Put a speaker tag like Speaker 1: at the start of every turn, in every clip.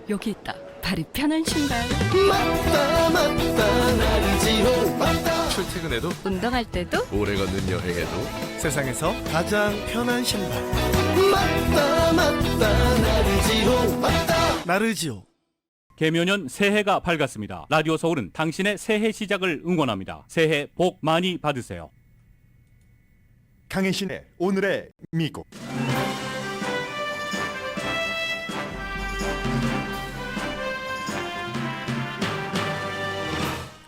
Speaker 1: 여기 있다. 발이 편한 신발.
Speaker 2: 맞다 맞다 나르지로 맞다.
Speaker 3: 출퇴근해도
Speaker 1: 운동할 때도
Speaker 3: 오래 걷는 여행에도
Speaker 2: 세상에서 가장 편한 신발. 맞다 맞다 나르지로 맞다. 나르지오.
Speaker 4: 개묘년 새해가 밝았습니다. 라디오 서울은 당신의 새해 시작을 응원합니다. 새해 복 많이 받으세요.
Speaker 5: 강혜신의 오늘의 미국.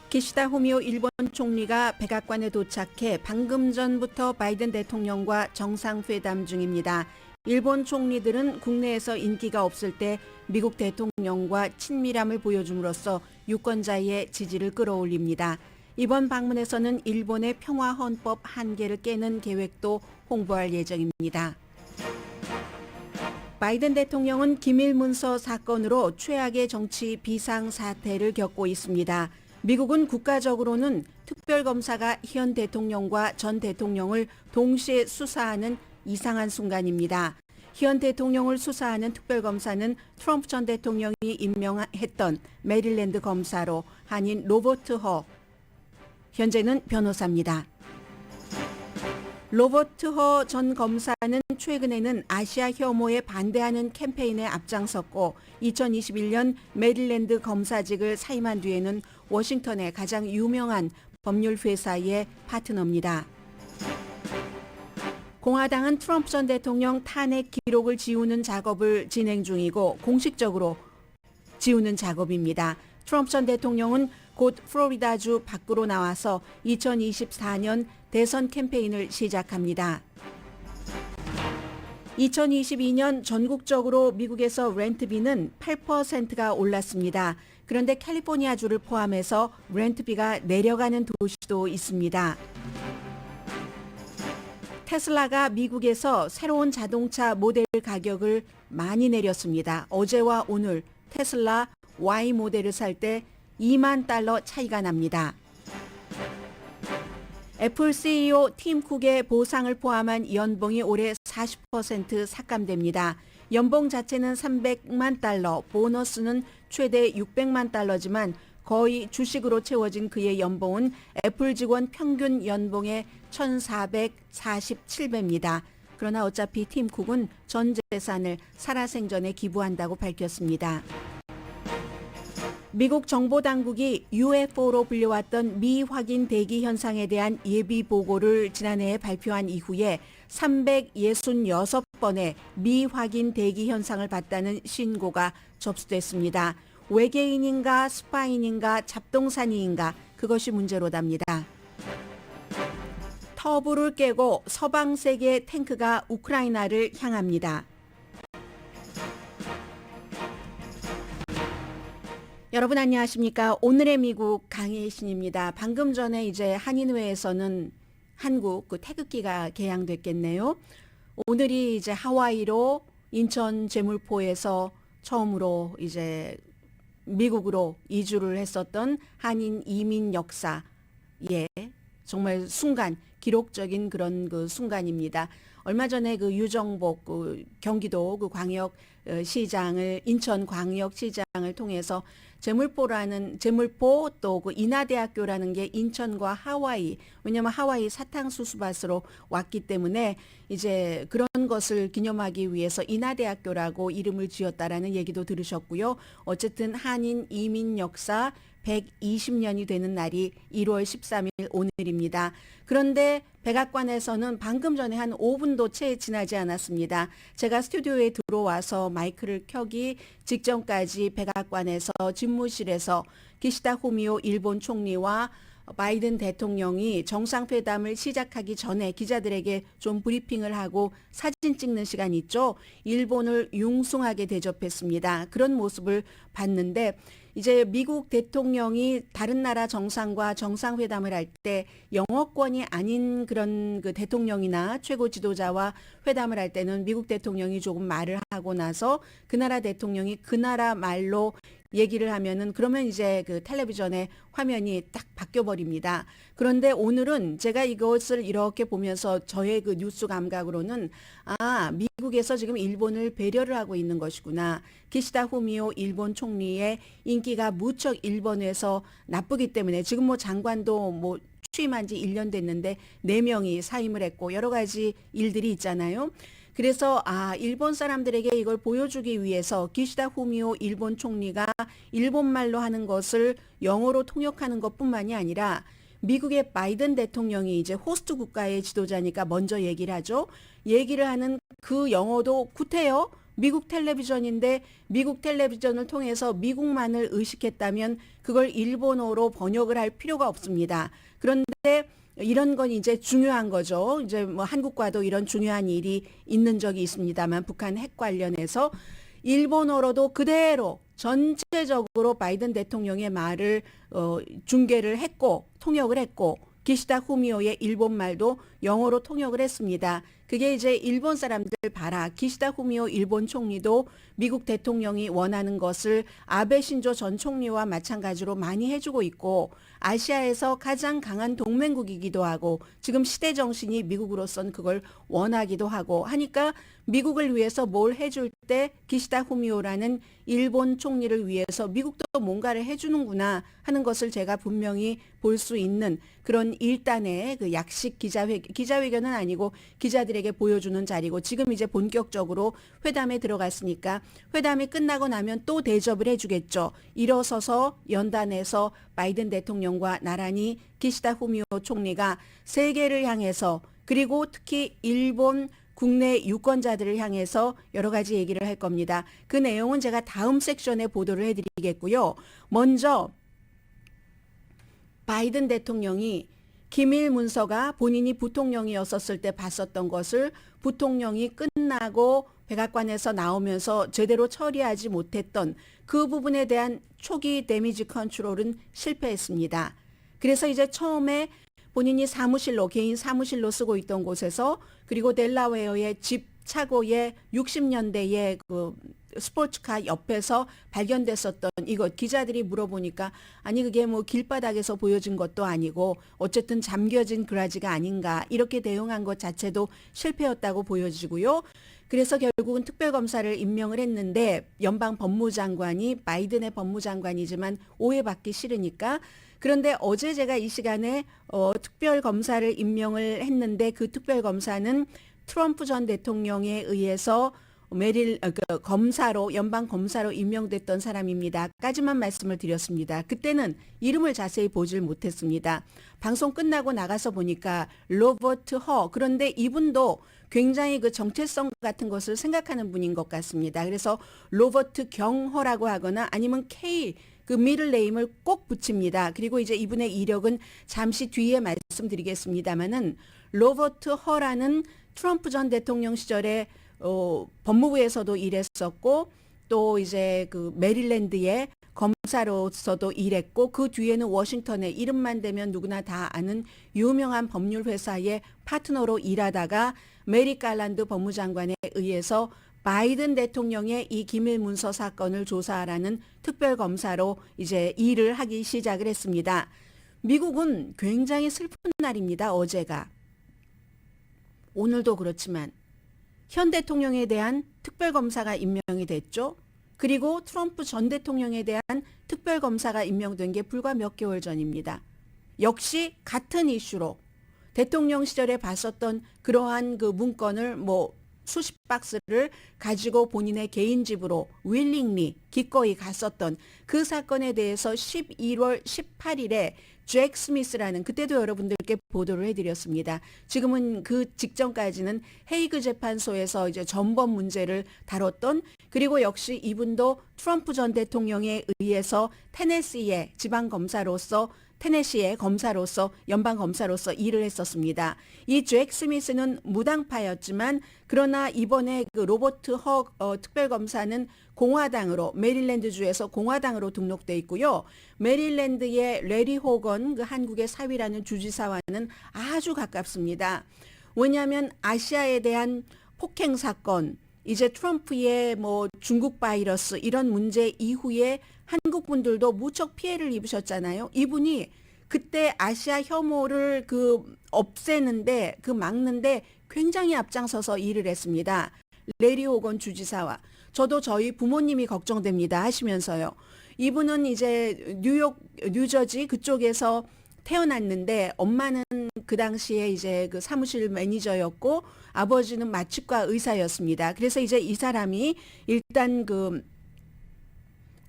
Speaker 6: 기시다 후미오 일본 총리가 백악관에 도착해 방금 전부터 바이든 대통령과 정상회담 중입니다. 일본 총리들은 국내에서 인기가 없을 때 미국 대통령과 친밀함을 보여줌으로써 유권자의 지지를 끌어올립니다. 이번 방문에서는 일본의 평화 헌법 한계를 깨는 계획도 홍보할 예정입니다. 바이든 대통령은 기밀 문서 사건으로 최악의 정치 비상사태를 겪고 있습니다. 미국은 국가적으로는 특별검사가 현 대통령과 전 대통령을 동시에 수사하는 이상한 순간입니다. 현 대통령을 수사하는 특별검사는 트럼프 전 대통령이 임명했던 메릴랜드 검사로 한인 로버트 허, 현재는 변호사입니다. 로버트 허 전 검사는 최근에는 아시아 혐오에 반대하는 캠페인에 앞장섰고 2021년 메릴랜드 검사직을 사임한 뒤에는 워싱턴의 가장 유명한 법률 회사의 파트너입니다. 공화당은 트럼프 전 대통령 탄핵 기록을 지우는 작업을 진행 중이고 공식적으로 지우는 작업입니다. 트럼프 전 대통령은 곧 플로리다주 밖으로 나와서 2024년 대선 캠페인을 시작합니다. 2022년 전국적으로 미국에서 렌트비는 8%가 올랐습니다. 그런데 캘리포니아주를 포함해서 렌트비가 내려가는 도시도 있습니다. 테슬라가 미국에서 새로운 자동차 모델 가격을 많이 내렸습니다. 어제와 오늘 테슬라 Y 모델을 살 때 $2만 차이가 납니다. 애플 CEO 팀 쿡의 보상을 포함한 연봉이 올해 40% 삭감됩니다. 연봉 자체는 $300만, 보너스는 최대 $600만 거의 주식으로 채워진 그의 연봉은 애플 직원 평균 연봉의 1,447배입니다. 그러나 어차피 팀 쿡은 전 재산을 살아생전에 기부한다고 밝혔습니다. 미국 정보당국이 UFO로 불려왔던 미확인 대기 현상에 대한 예비 보고를 지난해에 발표한 이후에 366번의 미확인 대기 현상을 봤다는 신고가 접수됐습니다. 외계인인가 스파인인가 잡동사니인가 그것이 문제로답니다. 터부를 깨고 서방 세계 탱크가 우크라이나를 향합니다. 여러분 안녕하십니까? 오늘의 미국 강혜신입니다. 방금 전에 이제 한인회에서는 한국 태극기가 개양됐겠네요. 오늘이 이제 하와이로 인천 제물포에서 처음으로 이제 미국으로 이주를 했었던 한인 이민 역사, 정말 순간 기록적인 그런 그 순간입니다. 얼마 전에 그 유정복 경기도 광역 시장을 인천 광역 시장을 통해서 제물포 또 인하대학교라는 게 인천과 하와이, 왜냐하면 하와이 사탕수수밭으로 왔기 때문에 이제 그런 것을 기념하기 위해서 인하대학교라고 이름을 지었다라는 얘기도 들으셨고요. 어쨌든 한인 이민 역사 120년이 되는 날이 1월 13일 오늘입니다. 그런데 백악관에서는 방금 전에 한 5분도 채 지나지 않았습니다. 제가 스튜디오에 들어와서 마이크를 켜기 직전까지 백악관에서 집무실에서 기시다 후미오 일본 총리와 바이든 대통령이 정상회담을 시작하기 전에 기자들에게 좀 브리핑을 하고 사진 찍는 시간 있죠. 일본을 융숭하게 대접했습니다. 그런 모습을 봤는데 이제 미국 대통령이 다른 나라 정상과 정상회담을 할 때 영어권이 아닌 그런 그 대통령이나 최고 지도자와 회담을 할 때는 미국 대통령이 조금 말을 하고 나서 그 나라 대통령이 그 나라 말로 얘기를 하면은 그러면 이제 그 텔레비전의 화면이 딱 바뀌어 버립니다. 그런데 오늘은 제가 이것을 이렇게 보면서 저의 그 뉴스 감각으로는 미국에서 지금 일본을 배려를 하고 있는 것이구나. 기시다 후미오 일본 총리의 인기가 무척 일본에서 나쁘기 때문에 지금 뭐 장관도 뭐 취임한 지 1년 됐는데 4명이 사임을 했고 여러 가지 일들이 있잖아요. 그래서 일본 사람들에게 이걸 보여주기 위해서 기시다 후미오 일본 총리가 일본말로 하는 것을 영어로 통역하는 것뿐만이 아니라 미국의 바이든 대통령이 이제 호스트 국가의 지도자니까 먼저 얘기를 하죠. 얘기를 하는 그 영어도 구태여 미국 텔레비전인데 미국 텔레비전을 통해서 미국만을 의식했다면 그걸 일본어로 번역을 할 필요가 없습니다. 그런데 이런 건 이제 중요한 거죠. 이제 뭐 한국과도 이런 중요한 일이 있는 적이 있습니다만 북한 핵 관련해서 일본어로도 그대로 전체적으로 바이든 대통령의 말을 중계를 했고 통역을 했고 기시다 후미오의 일본말도 영어로 통역을 했습니다. 그게 이제 일본 사람들 봐라. 기시다 후미오 일본 총리도 미국 대통령이 원하는 것을 아베 신조 전 총리와 마찬가지로 많이 해주고 있고 아시아에서 가장 강한 동맹국이기도 하고 지금 시대 정신이 미국으로서는 그걸 원하기도 하고 하니까 미국을 위해서 뭘 해줄 때 기시다 후미오라는 일본 총리를 위해서 미국도 뭔가를 해주는구나 하는 것을 제가 분명히 볼 수 있는 그런 일단의 그 약식 기자회견은 아니고 기자들에게 보여주는 자리고 지금 이제 본격적으로 회담에 들어갔으니까 회담이 끝나고 나면 또 대접을 해주겠죠. 일어서서 연단해서 바이든 대통령과 나란히 기시다 후미오 총리가 세계를 향해서 그리고 특히 일본 국내 유권자들을 향해서 여러 가지 얘기를 할 겁니다. 그 내용은 제가 다음 섹션에 보도를 해드리겠고요. 먼저 바이든 대통령이 기밀 문서가 본인이 부통령이었었을 때 봤었던 것을 부통령이 끝나고 백악관에서 나오면서 제대로 처리하지 못했던 그 부분에 대한 초기 데미지 컨트롤은 실패했습니다. 그래서 이제 처음에 본인이 개인 사무실로 쓰고 있던 곳에서 그리고 델라웨어의 집 차고에 60년대의 그 스포츠카 옆에서 발견됐었던 이것 기자들이 물어보니까 아니 그게 뭐 길바닥에서 보여진 것도 아니고 어쨌든 잠겨진 그라지가 아닌가 이렇게 대응한 것 자체도 실패였다고 보여지고요. 그래서 결국은 특별검사를 임명을 했는데 연방 법무장관이 바이든의 법무장관이지만 오해받기 싫으니까 그런데 어제 제가 이 시간에 특별검사를 임명을 했는데 그 특별검사는 트럼프 전 대통령에 의해서 검사로 연방 검사로 임명됐던 사람입니다. 까지만 말씀을 드렸습니다. 그때는 이름을 자세히 보질 못했습니다. 방송 끝나고 나가서 보니까 로버트 허 그런데 이분도 굉장히 그 정체성 같은 것을 생각하는 분인 것 같습니다. 그래서 로버트 경허라고 하거나 아니면 K 그 미들 네임을 꼭 붙입니다. 그리고 이제 이분의 이력은 잠시 뒤에 말씀드리겠습니다만은 로버트 허라는 트럼프 전 대통령 시절에 법무부에서도 일했었고 또 이제 그 메릴랜드의 검사로서도 일했고 그 뒤에는 워싱턴에 이름만 대면 누구나 다 아는 유명한 법률 회사의 파트너로 일하다가 메리 갈란드 법무장관에 의해서 바이든 대통령의 이 기밀 문서 사건을 조사하라는 특별검사로 이제 일을 하기 시작을 했습니다. 미국은 굉장히 슬픈 날입니다. 어제가. 오늘도 그렇지만 현 대통령에 대한 특별검사가 임명이 됐죠. 그리고 트럼프 전 대통령에 대한 특별검사가 임명된 게 불과 몇 개월 전입니다. 역시 같은 이슈로 대통령 시절에 봤었던 그러한 그 문건을 수십 박스를 가지고 본인의 개인 집으로 윌링리 기꺼이 갔었던 그 사건에 대해서 11월 18일에 잭 스미스라는 그때도 여러분들께 보도를 해드렸습니다. 지금은 그 직전까지는 헤이그 재판소에서 이제 전범 문제를 다뤘던 그리고 역시 이분도 트럼프 전 대통령에 의해서 테네시의 검사로서 연방 검사로서 일을 했었습니다. 이 잭 스미스는 무당파였지만 그러나 이번에 그 로버트 허 특별검사는 공화당으로 메릴랜드주에서 공화당으로 등록돼 있고요. 메릴랜드의 레리 호건 그 한국의 사위라는 주지사와는 아주 가깝습니다. 왜냐하면 아시아에 대한 폭행 사건 이제 트럼프의 뭐 중국 바이러스 이런 문제 이후에 한국 분들도 무척 피해를 입으셨잖아요. 이분이 그때 아시아 혐오를 없애는데 막는데 굉장히 앞장서서 일을 했습니다. 레리 호건 주지사와 저도 저희 부모님이 걱정됩니다 하시면서요. 이분은 이제 뉴저지 그쪽에서 태어났는데 엄마는 그 당시에 이제 그 사무실 매니저였고 아버지는 마취과 의사였습니다. 그래서 이제 이 사람이 일단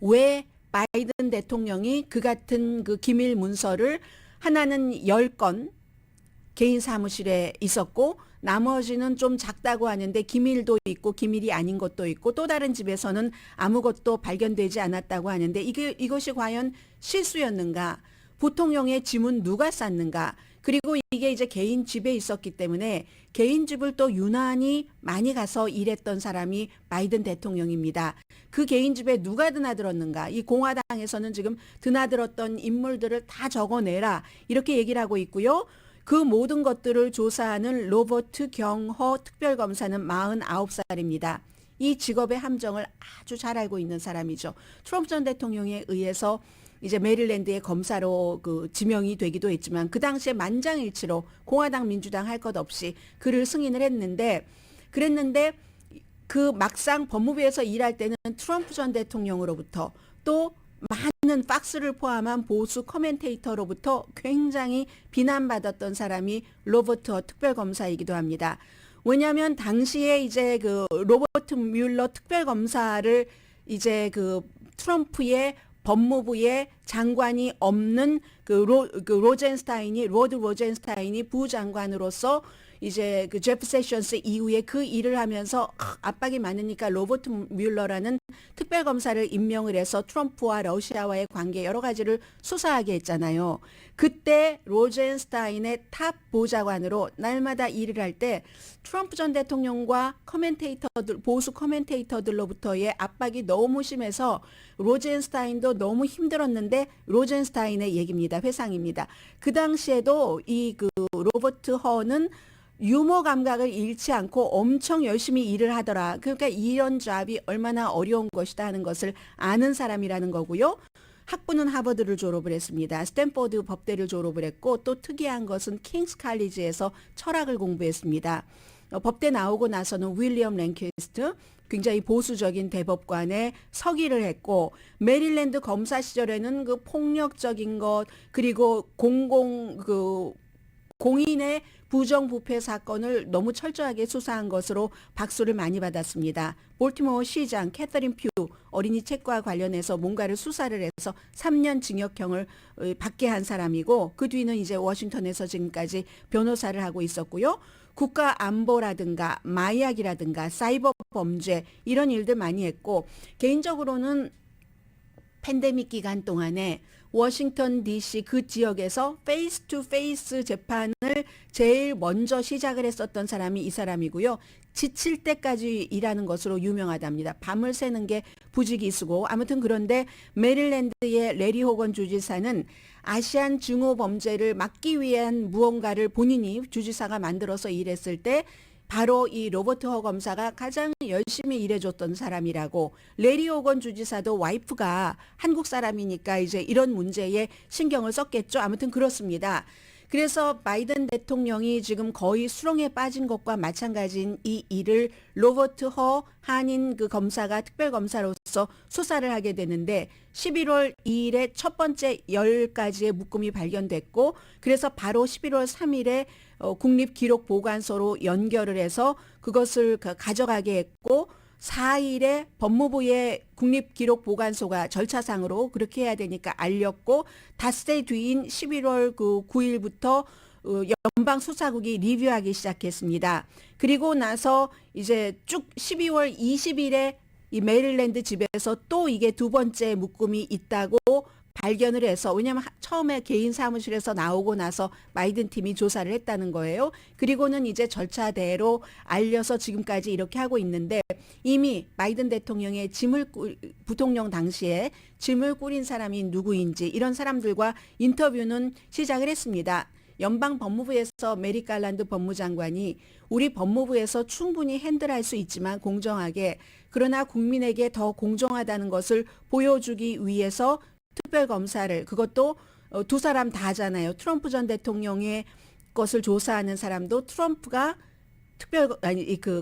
Speaker 6: 왜 바이든 대통령이 그 같은 기밀 문서를 하나는 10건 개인 사무실에 있었고 나머지는 좀 작다고 하는데 기밀도 있고 기밀이 아닌 것도 있고 또 다른 집에서는 아무것도 발견되지 않았다고 하는데 이것이 과연 실수였는가? 부통령의 짐은 누가 쌌는가? 그리고 이게 이제 개인 집에 있었기 때문에 개인 집을 또 유난히 많이 가서 일했던 사람이 바이든 대통령입니다. 그 개인 집에 누가 드나들었는가? 이 공화당에서는 지금 드나들었던 인물들을 다 적어내라 이렇게 얘기를 하고 있고요. 그 모든 것들을 조사하는 로버트 경허 특별검사는 49살입니다. 이 직업의 함정을 아주 잘 알고 있는 사람이죠. 트럼프 전 대통령에 의해서 이제 메릴랜드의 검사로 지명이 되기도 했지만 그 당시에 만장일치로 공화당 민주당 할 것 없이 그를 승인을 그랬는데 막상 법무부에서 일할 때는 트럼프 전 대통령으로부터 또 많은 팍스를 포함한 보수 커멘테이터로부터 굉장히 비난받았던 사람이 로버트 허 특별검사이기도 합니다. 왜냐하면 당시에 이제 로버트 뮬러 특별검사를 이제 트럼프의 법무부의 장관이 없는 로드 로젠스타인이 부장관으로서 이제 제프 세션스 이후에 그 일을 하면서 압박이 많으니까 로버트 뮬러라는 특별검사를 임명을 해서 트럼프와 러시아와의 관계 여러 가지를 수사하게 했잖아요. 그때 로젠스타인의 탑 보좌관으로 날마다 일을 할 때 트럼프 전 대통령과 보수 커멘테이터들로부터의 압박이 너무 심해서 로젠스타인도 너무 힘들었는데 로젠스타인의 얘기입니다. 회상입니다. 그 당시에도 로버트 허는 유머 감각을 잃지 않고 엄청 열심히 일을 하더라. 그러니까 이런 잡이 얼마나 어려운 것이다 하는 것을 아는 사람이라는 거고요. 학부는 하버드를 졸업을 했습니다. 스탠포드 법대를 졸업을 했고 또 특이한 것은 킹스 칼리지에서 철학을 공부했습니다. 법대 나오고 나서는 윌리엄 랭캐스트 굉장히 보수적인 대법관에 서기를 했고 메릴랜드 검사 시절에는 폭력적인 것 그리고 공인의 부정부패 사건을 너무 철저하게 수사한 것으로 박수를 많이 받았습니다. 볼티모어 시장 캐서린 퓨 어린이 책과 관련해서 뭔가를 수사를 해서 3년 징역형을 받게 한 사람이고 그 뒤는 이제 워싱턴에서 지금까지 변호사를 하고 있었고요. 국가안보라든가 마약이라든가 사이버 범죄 이런 일들 많이 했고 개인적으로는 팬데믹 기간 동안에 워싱턴 DC 그 지역에서 페이스 투 페이스 재판을 제일 먼저 시작을 했었던 사람이 이 사람이고요. 지칠 때까지 일하는 것으로 유명하답니다. 밤을 새는 게 부지기수고 아무튼 그런데 메릴랜드의 레리 호건 주지사는 아시안 증오 범죄를 막기 위한 무언가를 본인이 주지사가 만들어서 일했을 때 바로 이 로버트 허 검사가 가장 열심히 일해줬던 사람이라고 레리 호건 주지사도 와이프가 한국 사람이니까 이제 이런 문제에 신경을 썼겠죠. 아무튼 그렇습니다. 그래서 바이든 대통령이 지금 거의 수렁에 빠진 것과 마찬가지인 이 일을 로버트 허 한인 검사가 특별검사로서 수사를 하게 되는데 11월 2일에 첫 번째 10가지의 묶음이 발견됐고 그래서 바로 11월 3일에 국립기록보관소로 연결을 해서 그것을 가져가게 했고 4일에 법무부의 국립기록보관소가 절차상으로 그렇게 해야 되니까 알렸고 닷새 뒤인 11월 9일부터 연방수사국이 리뷰하기 시작했습니다. 그리고 나서 이제 쭉 12월 20일에 이 메릴랜드 집에서 또 이게 두 번째 묶음이 있다고 발견을 해서 왜냐하면 처음에 개인 사무실에서 나오고 나서 바이든 팀이 조사를 했다는 거예요. 그리고는 이제 절차대로 알려서 지금까지 이렇게 하고 있는데 이미 바이든 대통령의 부통령 당시에 짐을 꾸린 사람이 누구인지 이런 사람들과 인터뷰는 시작을 했습니다. 연방 법무부에서 메릭 갈란드 법무장관이 우리 법무부에서 충분히 핸들할 수 있지만 공정하게, 그러나 국민에게 더 공정하다는 것을 보여주기 위해서 특별검사를, 그것도 두 사람 다 하잖아요. 트럼프 전 대통령의 것을 조사하는 사람도 트럼프가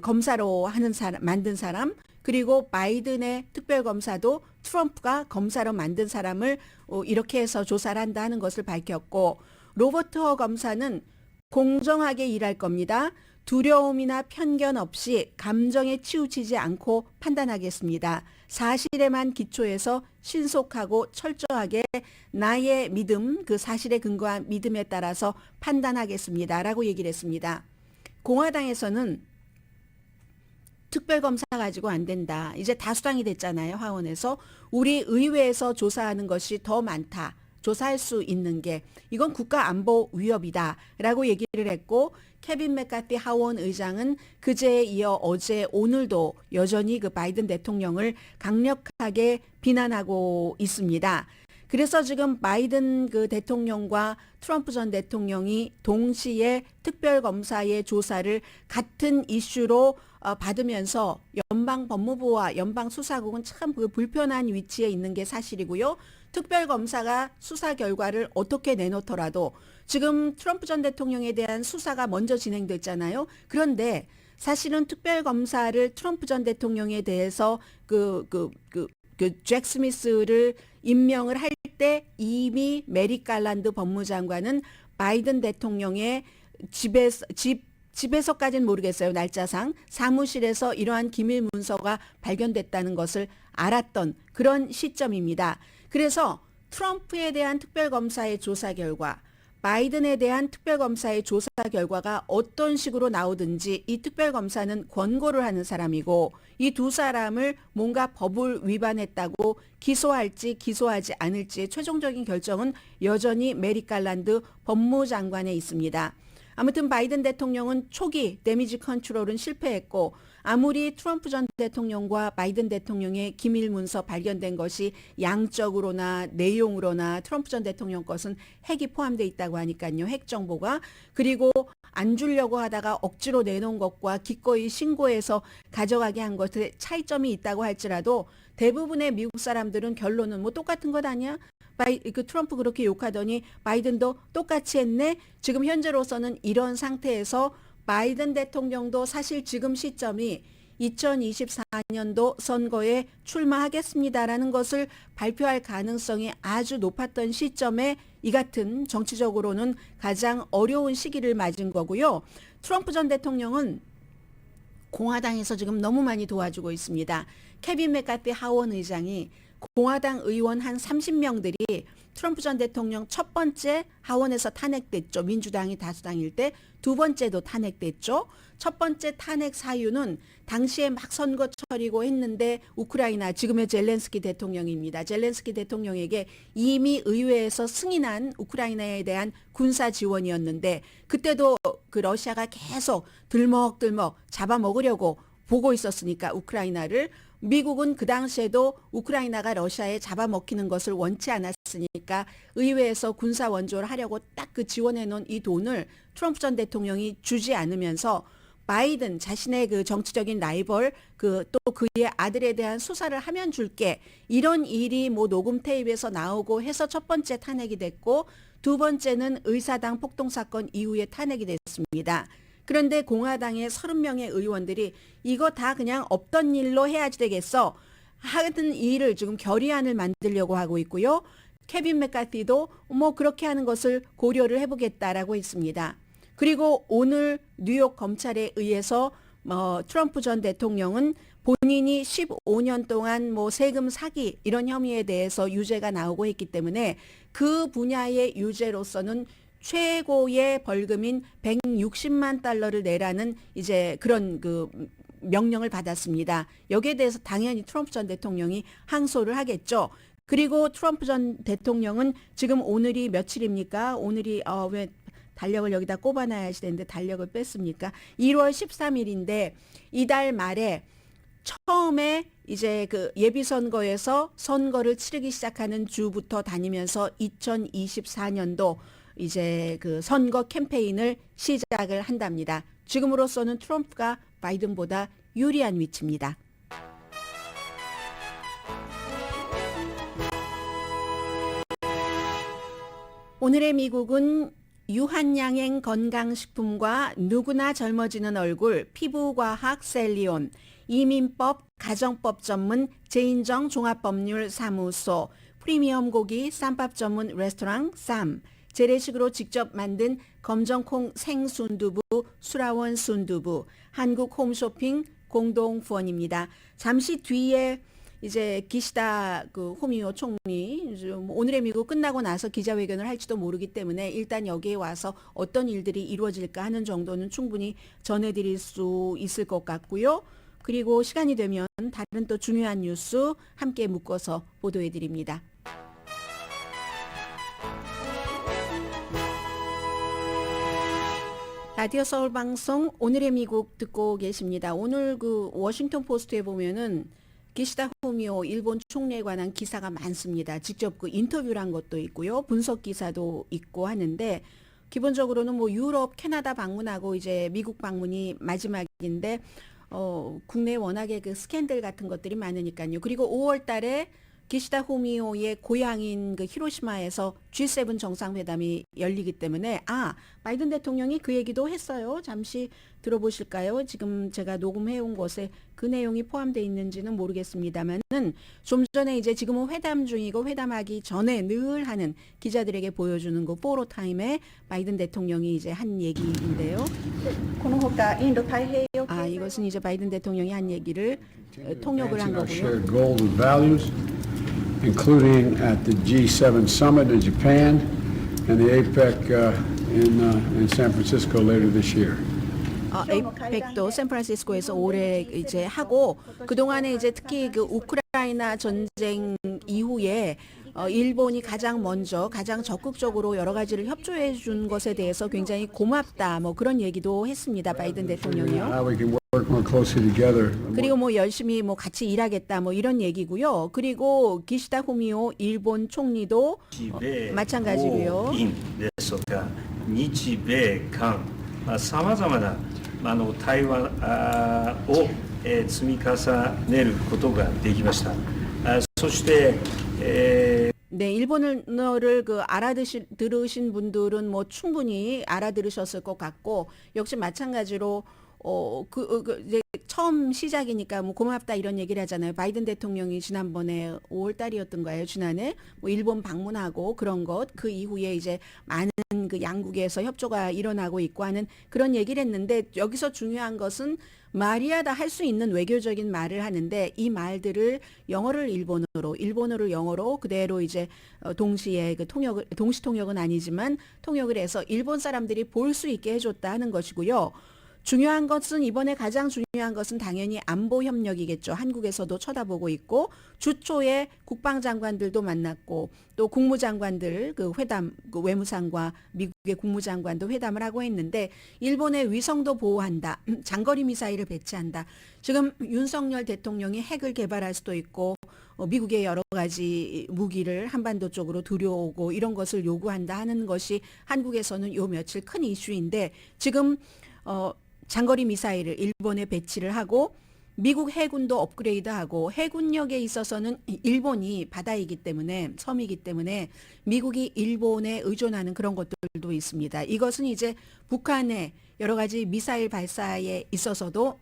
Speaker 6: 검사로 하는 사람, 만든 사람, 그리고 바이든의 특별검사도 트럼프가 검사로 만든 사람을 이렇게 해서 조사를 한다 하는 것을 밝혔고, 로버트 허 검사는 공정하게 일할 겁니다. 두려움이나 편견 없이 감정에 치우치지 않고 판단하겠습니다. 사실에만 기초해서 신속하고 철저하게 나의 믿음, 그 사실에 근거한 믿음에 따라서 판단하겠습니다. 라고 얘기를 했습니다. 공화당에서는 특별검사 가지고 안 된다. 이제 다수당이 됐잖아요. 하원에서. 우리 의회에서 조사하는 것이 더 많다. 조사할 수 있는 게. 이건 국가안보 위협이다. 라고 얘기를 했고, 케빈 맥카티 하원 의장은 그제에 이어 어제 오늘도 여전히 그 바이든 대통령을 강력하게 비난하고 있습니다. 그래서 지금 바이든 그 대통령과 트럼프 전 대통령이 동시에 특별검사의 조사를 같은 이슈로 받으면서 연방 법무부와 연방 수사국은 참 그 불편한 위치에 있는 게 사실이고요. 특별검사가 수사 결과를 어떻게 내놓더라도 지금 트럼프 전 대통령에 대한 수사가 먼저 진행됐잖아요. 그런데 사실은 특별검사를 트럼프 전 대통령에 대해서 잭 스미스를 임명을 할 때 이미 메릭 갈란드 법무장관은 바이든 대통령의 집에서까지는 모르겠어요. 날짜상 사무실에서 이러한 기밀 문서가 발견됐다는 것을 알았던 그런 시점입니다. 그래서 트럼프에 대한 특별검사의 조사 결과, 바이든에 대한 특별검사의 조사 결과가 어떤 식으로 나오든지 이 특별검사는 권고를 하는 사람이고, 이 두 사람을 뭔가 법을 위반했다고 기소할지 기소하지 않을지의 최종적인 결정은 여전히 메릭 갈란드 법무장관에 있습니다. 아무튼 바이든 대통령은 초기 데미지 컨트롤은 실패했고, 아무리 트럼프 전 대통령과 바이든 대통령의 기밀 문서 발견된 것이 양적으로나 내용으로나 트럼프 전 대통령 것은 핵이 포함되어 있다고 하니까요. 핵 정보가. 그리고 안 주려고 하다가 억지로 내놓은 것과 기꺼이 신고해서 가져가게 한 것에 차이점이 있다고 할지라도 대부분의 미국 사람들은 결론은 뭐 똑같은 것 아니야? 트럼프 그렇게 욕하더니 바이든도 똑같이 했네. 지금 현재로서는 이런 상태에서 바이든 대통령도 사실 지금 시점이 2024년도 선거에 출마하겠습니다라는 것을 발표할 가능성이 아주 높았던 시점에 이 같은 정치적으로는 가장 어려운 시기를 맞은 거고요. 트럼프 전 대통령은 공화당에서 지금 너무 많이 도와주고 있습니다. 케빈 맥카티 하원 의장이 공화당 의원 한 30명들이 트럼프 전 대통령 첫 번째 하원에서 탄핵됐죠. 민주당이 다수당일 때. 두 번째도 탄핵됐죠. 첫 번째 탄핵 사유는 당시에 막 선거 처리고 했는데 우크라이나, 지금의 젤렌스키 대통령입니다. 젤렌스키 대통령에게 이미 의회에서 승인한 우크라이나에 대한 군사 지원이었는데, 그때도 그 러시아가 계속 들먹들먹 잡아먹으려고 보고 있었으니까 우크라이나를, 미국은 그 당시에도 우크라이나가 러시아에 잡아먹히는 것을 원치 않았으니까 의회에서 군사 원조를 하려고 딱 그 지원해 놓은 이 돈을 트럼프 전 대통령이 주지 않으면서 바이든 자신의 그 정치적인 라이벌, 또 그의 아들에 대한 수사를 하면 줄게, 이런 일이 뭐 녹음 테이프에서 나오고 해서 첫 번째 탄핵이 됐고, 두 번째는 의사당 폭동 사건 이후에 탄핵이 됐습니다. 그런데 공화당의 30명의 의원들이 이거 다 그냥 없던 일로 해야지 되겠어 하는 일을 지금 결의안을 만들려고 하고 있고요. 케빈 맥카티도 뭐 그렇게 하는 것을 고려를 해보겠다라고 했습니다. 그리고 오늘 뉴욕 검찰에 의해서 트럼프 전 대통령은 본인이 15년 동안 뭐 세금 사기 이런 혐의에 대해서 유죄가 나오고 했기 때문에 그 분야의 유죄로서는 최고의 벌금인 160만 달러를 내라는 이제 그런 그 명령을 받았습니다. 여기에 대해서 당연히 트럼프 전 대통령이 항소를 하겠죠. 그리고 트럼프 전 대통령은 지금 오늘이 며칠입니까? 오늘이 왜 달력을 여기다 꼽아놔야 되는데 달력을 뺐습니까? 1월 13일인데 이달 말에 처음에 이제 그 예비선거에서 선거를 치르기 시작하는 주부터 다니면서 2024년도 이제 그 선거 캠페인을 시작을 한답니다. 지금으로서는 트럼프가 바이든보다 유리한 위치입니다. 오늘의 미국은 유한양행 건강식품과 누구나 젊어지는 얼굴, 피부과학 셀리온, 이민법, 가정법 전문 제인정 종합법률사무소, 프리미엄 고기 쌈밥 전문 레스토랑 쌈, 재래식으로 직접 만든 검정콩 생순두부 수라원 순두부, 한국 홈쇼핑 공동후원입니다. 잠시 뒤에 이제 기시다 그 후미오 총리 오늘의 미국 끝나고 나서 기자회견을 할지도 모르기 때문에 일단 여기에 와서 어떤 일들이 이루어질까 하는 정도는 충분히 전해드릴 수 있을 것 같고요. 그리고 시간이 되면 다른 또 중요한 뉴스 함께 묶어서 보도해드립니다. 라디오 서울 방송 오늘의 미국 듣고 계십니다. 오늘 그 워싱턴 포스트에 보면은 기시다 후미오 일본 총리에 관한 기사가 많습니다. 직접 그 인터뷰를 한 것도 있고요. 분석 기사도 있고 하는데 기본적으로는 뭐 유럽, 캐나다 방문하고 이제 미국 방문이 마지막인데 국내에 워낙에 그 스캔들 같은 것들이 많으니까요. 그리고 5월 달에 기시다 후미오의 고향인 그 히로시마에서 G7 정상회담이 열리기 때문에 바이든 대통령이 그 얘기도 했어요. 잠시 들어보실까요? 지금 제가 녹음해온 것에 그 내용이 포함되어 있는지는 모르겠습니다만은 좀 전에 이제 지금은 회담 중이고 회담하기 전에 늘 하는 기자들에게 보여주는 그 포로 타임에 바이든 대통령이 이제 한 얘기인데요. 이것은 이제 바이든 대통령이 한 얘기를 통역을 한 거고요.
Speaker 3: including at the G7 summit in Japan and the APEC in San Francisco later this year.
Speaker 6: 에이펙도 샌프란시스코에서 올해 이제 하고 그동안에 이제 특히 그 우크라이나 전쟁 이후에 일본이 가장 먼저 가장 적극적으로 여러 가지를 협조해 준 것에 대해서 굉장히 고맙다 뭐 그런 얘기도 했습니다. 바이든 대통령이요. 그리고 뭐 열심히 뭐 같이 일하겠다 뭐 이런 얘기고요. 그리고 기시다 후미오 일본 총리도 마찬가지고요.
Speaker 7: ですとか日米韓さまざまな対話を積み重ねることができました。そして
Speaker 6: 네, 일본어를 그 들으신 분들은 뭐 충분히 알아들으셨을 것 같고 역시 마찬가지로 이제 처음 시작이니까 뭐 고맙다 이런 얘기를 하잖아요. 바이든 대통령이 지난번에 5월 달이었던가요? 지난해 뭐 일본 방문하고 그런 것 그 이후에 이제 많은 그 양국에서 협조가 일어나고 있고 하는 그런 얘기를 했는데 여기서 중요한 것은 말이야 다 할 수 있는 외교적인 말을 하는데 이 말들을 영어를 일본어를 영어로 그대로 이제 동시에 그 동시 통역은 아니지만 통역을 해서 일본 사람들이 볼 수 있게 해줬다 하는 것이고요. 중요한 것은 이번에 가장 중요한 것은 당연히 안보 협력이겠죠. 한국에서도 쳐다보고 있고 주초에 국방장관들도 만났고 또 국무장관들 그 회담 그 외무상과 미국의 국무장관도 회담을 하고 했는데 일본의 위성도 보호한다. 장거리 미사일을 배치한다. 지금 윤석열 대통령이 핵을 개발할 수도 있고 미국의 여러 가지 무기를 한반도 쪽으로 들여오고 이런 것을 요구한다 하는 것이 한국에서는 요 며칠 큰 이슈인데 지금 장거리 미사일을 일본에 배치를 하고 미국 해군도 업그레이드하고 해군력에 있어서는 일본이 바다이기 때문에 섬이기 때문에 미국이 일본에 의존하는 그런 것들도 있습니다. 이것은 이제 북한의 여러 가지 미사일 발사에 있어서도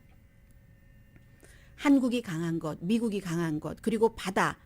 Speaker 6: 한국이 강한 것, 미국이 강한 것, 그리고 바다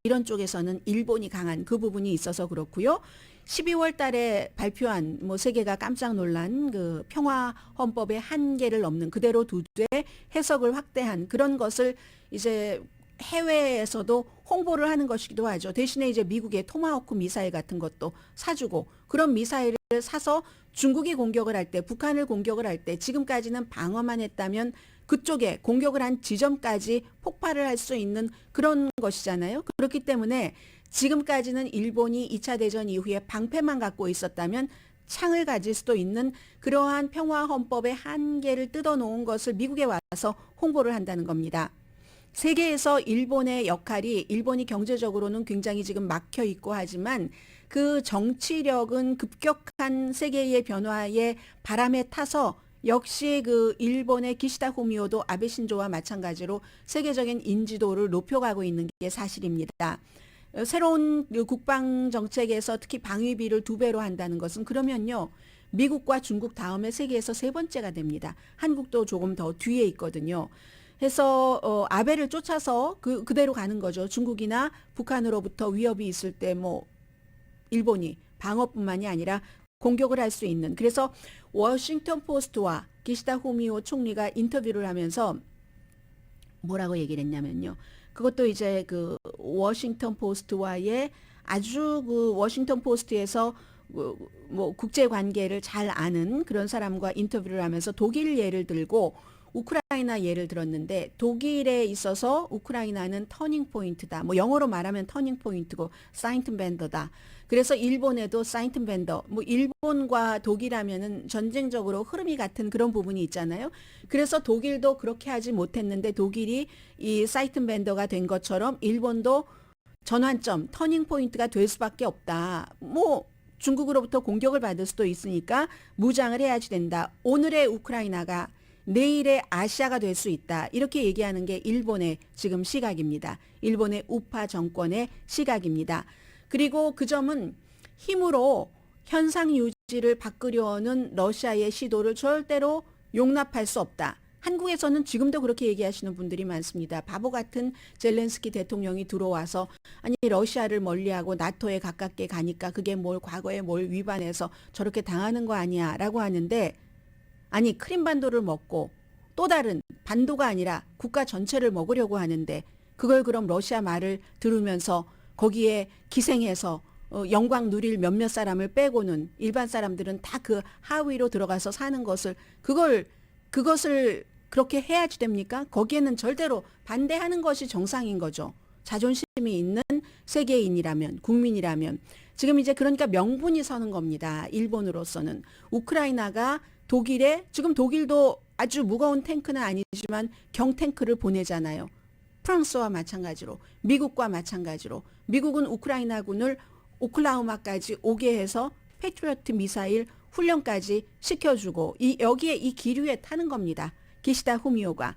Speaker 6: 이런 쪽에서는 일본이 강한 그 부분이 있어서 그렇고요. 12월 달에 발표한 뭐 세계가 깜짝 놀란 그 평화 헌법의 한계를 넘는 그대로 두되 해석을 확대한 그런 것을 이제 해외에서도 홍보를 하는 것이기도 하죠. 대신에 이제 미국의 토마호크 미사일 같은 것도 사주고 그런 미사일을 사서 중국이 공격을 할 때, 북한을 공격을 할 때 지금까지는 방어만 했다면 그쪽에 공격을 한 지점까지 폭발을 할 수 있는 그런 것이잖아요. 그렇기 때문에 지금까지는 일본이 2차 대전 이후에 방패만 갖고 있었다면 창을 가질 수도 있는 그러한 평화 헌법의 한계를 뜯어놓은 것을 미국에 와서 홍보를 한다는 겁니다. 세계에서 일본의 역할이 일본이 경제적으로는 굉장히 지금 막혀 있고 하지만 그 정치력은 급격한 세계의 변화의 바람에 타서 역시 그 일본의 기시다 후미오도 아베 신조와 마찬가지로 세계적인 인지도를 높여가고 있는 게 사실입니다. 새로운 그 국방 정책에서 특히 방위비를 2배로 한다는 것은 그러면요. 미국과 중국 다음에 세계에서 3번째가 됩니다. 한국도 조금 더 뒤에 있거든요. 해서 아베를 쫓아서 그대로 가는 거죠. 중국이나 북한으로부터 위협이 있을 때 뭐 일본이 방어뿐만이 아니라 공격을 할 수 있는. 그래서 워싱턴 포스트와 기시다 후미오 총리가 인터뷰를 하면서 뭐라고 얘기를 했냐면요. 그것도 이제 그 워싱턴 포스트와의 아주 그 워싱턴 포스트에서 뭐 국제 관계를 잘 아는 그런 사람과 인터뷰를 하면서 독일 예를 들고 우크라이나 예를 들었는데 독일에 있어서 우크라이나는 터닝 포인트다. 뭐 영어로 말하면 터닝 포인트고 사인튼밴더다. 그래서 일본에도 사인튼밴더. 뭐 일본과 독일하면은 전쟁적으로 흐름이 같은 그런 부분이 있잖아요. 그래서 독일도 그렇게 하지 못했는데 독일이 이 사인튼밴더가 된 것처럼 일본도 전환점, 터닝 포인트가 될 수밖에 없다. 뭐 중국으로부터 공격을 받을 수도 있으니까 무장을 해야지 된다. 오늘의 우크라이나가 내일의 아시아가 될 수 있다. 이렇게 얘기하는 게 일본의 지금 시각입니다. 일본의 우파 정권의 시각입니다. 그리고 그 점은 힘으로 현상 유지를 바꾸려는 러시아의 시도를 절대로 용납할 수 없다. 한국에서는 지금도 그렇게 얘기하시는 분들이 많습니다. 바보 같은 젤렌스키 대통령이 들어와서 아니 러시아를 멀리하고 나토에 가깝게 가니까 그게 뭘 과거에 뭘 위반해서 저렇게 당하는 거 아니야 라고 하는데 아니 크림반도를 먹고 또 다른 반도가 아니라 국가 전체를 먹으려고 하는데 그걸 그럼 러시아 말을 들으면서 거기에 기생해서 영광 누릴 몇몇 사람을 빼고는 일반 사람들은 다 그 하위로 들어가서 사는 것을 그것을 그렇게 해야지 됩니까? 거기에는 절대로 반대하는 것이 정상인 거죠. 자존심이 있는 세계인이라면 국민이라면 지금 이제 그러니까 명분이 서는 겁니다. 일본으로서는 우크라이나가 독일에 지금 독일도 아주 무거운 탱크는 아니지만 경탱크를 보내잖아요. 프랑스와 마찬가지로 미국과 마찬가지로 미국은 우크라이나군을 오클라호마까지 오게 해서 패트리어트 미사일 훈련까지 시켜주고 여기에 이 기류에 타는 겁니다. 기시다 후미오가